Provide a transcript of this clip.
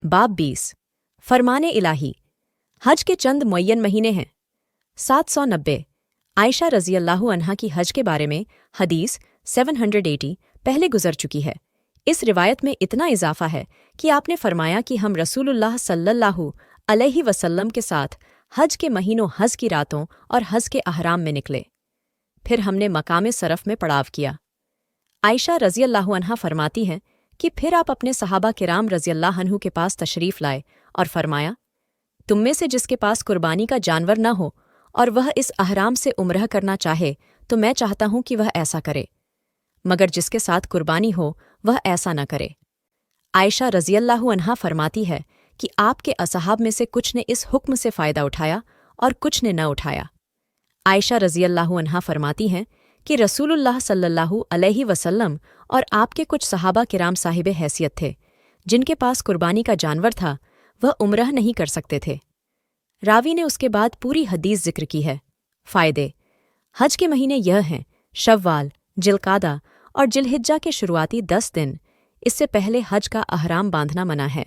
बाब 20 फरमाने इलाही। हज के चंद मुअय्यन महीने हैं। 790 आयशा रज़ियल्लाहु अन्हा की हज के बारे में हदीस 780 पहले गुजर चुकी है। इस रिवायत में इतना इजाफा है कि आपने फरमाया कि हम रसूलुल्लाह सल्लल्लाहु अलैहि वसल्लम के साथ हज के महीनों हज की रातों और हज के अहराम में निकले। फिर हमने मकामे सरफ में पड़ाव किया। आयशा रज़ियल्लाहु अन्हा फरमाती हैं कि फिर आप अपने सहाबा किराम रज़ियल्लाहु अन्हु के पास तशरीफ़ लाए और फरमाया, तुम में से जिसके पास कुर्बानी का जानवर न हो और वह इस अहराम से उम्रह करना चाहे तो मैं चाहता हूँ कि वह ऐसा करे, मगर जिसके साथ कुर्बानी हो वह ऐसा न करे। आयशा रज़ियल्लाहु अन्हा फरमाती है कि आपके असहाब में से कुछ ने इस हुक्म से फ़ायदा उठाया और कुछ ने न उठाया। आयशा रज़ियल्लाहु अन्हा फरमाती हैं कि रसूलुल्लाह सल्लल्लाहु अलैहि वसल्लम और आपके कुछ सहाबा किराम साहिबे हैसियत थे, जिनके पास कुर्बानी का जानवर था, वह उम्रह नहीं कर सकते थे। रावी ने उसके बाद पूरी हदीस जिक्र की है। फ़ायदे हज के महीने यह हैं शव्वाल, जिलकादा और जिलहिज्जा के शुरुआती 10 दिन। इससे पहले हज का अहराम बांधना मना है।